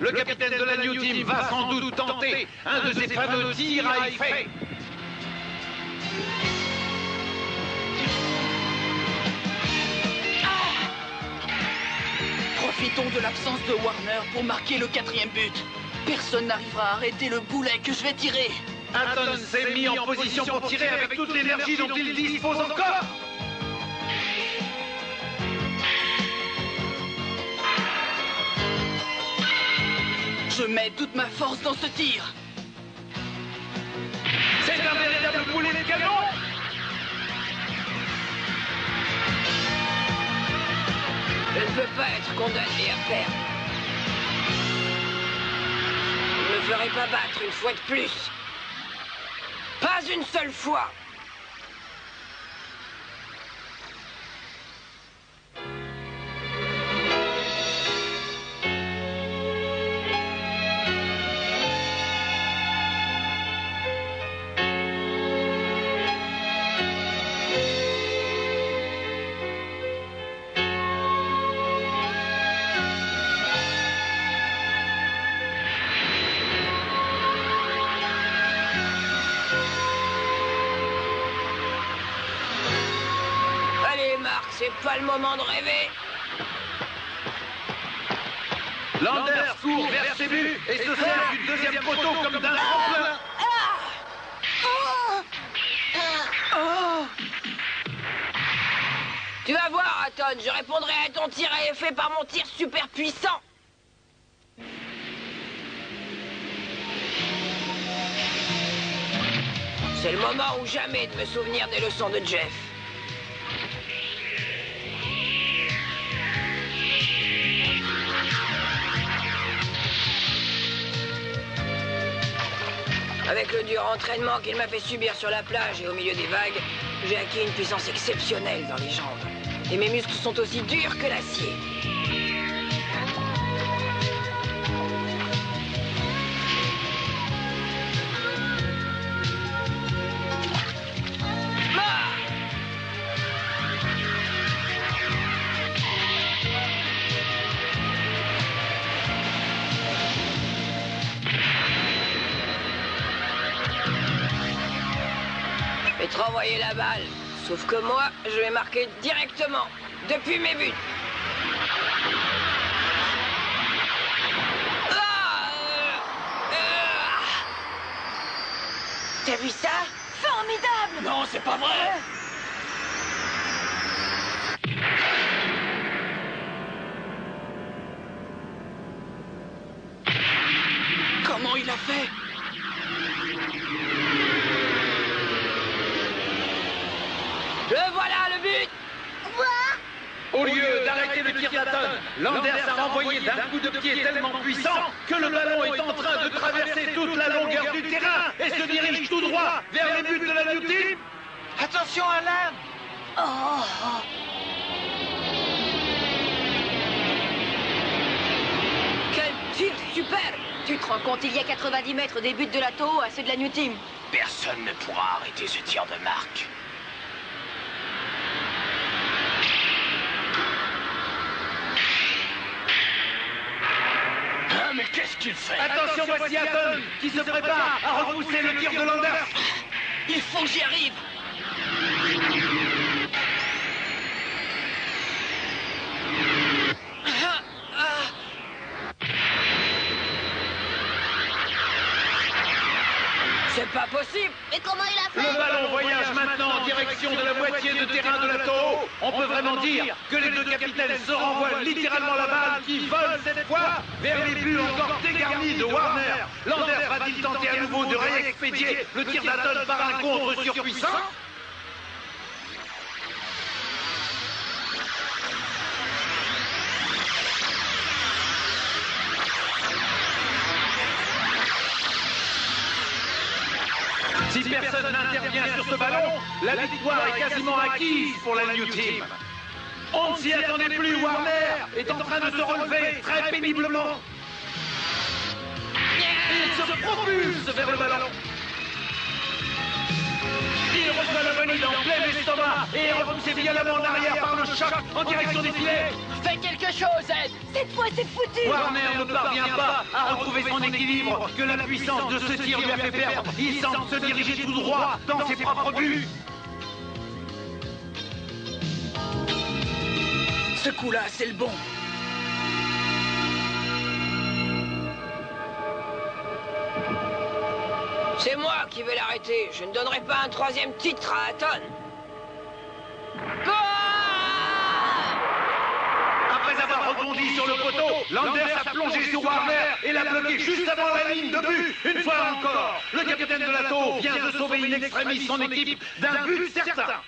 Le capitaine de la New Team va sans doute tenter un de ses fameux tirs à effet. Profitons de l'absence de Warner pour marquer le 4e but. Personne n'arrivera à arrêter le boulet que je vais tirer. Hatton s'est mis en position pour tirer avec toute l'énergie dont il dispose encore. Je mets toute ma force dans ce tir. C'est un véritable boulet de canon. Je ne peux pas être condamné à perdre. Je ne me ferai pas battre une fois de plus. Pas une seule fois. C'est pas le moment de rêver. Landers court vers ses buts et se sert du deuxième poteau comme d'un tremplin. Tu vas voir, Hatton, je répondrai à ton tir à effet par mon tir super puissant. C'est le moment ou jamais de me souvenir des leçons de Jeff. Avec le dur entraînement qu'il m'a fait subir sur la plage et au milieu des vagues, j'ai acquis une puissance exceptionnelle dans les jambes. Et mes muscles sont aussi durs que l'acier. Renvoyer la balle. Sauf que moi, je vais marquer directement, depuis mes buts. T'as vu ça? Formidable! Non, c'est pas vrai! Comment il a fait? Le voilà, le but! Au lieu d'arrêter le tir d'Hatton, Landers a renvoyé d'un coup de pied tellement puissant que le ballon est en train de traverser toute la longueur du terrain et se dirige tout droit vers les buts de la New Team. Attention, Alan! Quel tir super! Tu te rends compte, il y a 90 mètres des buts de la Toho à ceux de la New Team. Personne ne pourra arrêter ce tir de marque. Ah, mais qu'est-ce qu'il fait? Attention, voici Hatton qui se prépare à repousser le tir de Landers. Il faut que j'y arrive. C'est pas possible! Mais comment il a fait? Le ballon voyage maintenant en direction de la moitié de terrain de la Toho. On peut vraiment dire que les deux capitaines se renvoient littéralement la balle qui vole cette fois vers les buts encore dégarnis de Warner. Landers va-t-il tenter à nouveau de réexpédier le tir d'Hatton par un contre surpuissant? Si personne n'intervient sur ce ballon, la victoire est quasiment acquise pour la New Team. On ne s'y attendait plus, Warner est en train de se relever très péniblement. Il se propulse vers le ballon. Il reçoit le bolide en plein estomac et est repoussé violemment en arrière par le choc en direction des filets. Fais quelque chose, Ed. Cette fois, c'est foutu. Warner ne parvient pas à retrouver son équilibre que la puissance de ce tir lui a fait perdre. Il semble se diriger tout droit dans ses propres buts. Ce coup-là, c'est le bon. C'est moi qui vais l'arrêter. Je ne donnerai pas un troisième titre à Hatton. Après avoir rebondi sur le poteau, Landers a plongé sur Warner et l'a bloqué juste avant la ligne de but. Une fois encore, le capitaine de l'Atto vient de sauver in extremis son équipe d'un but certain.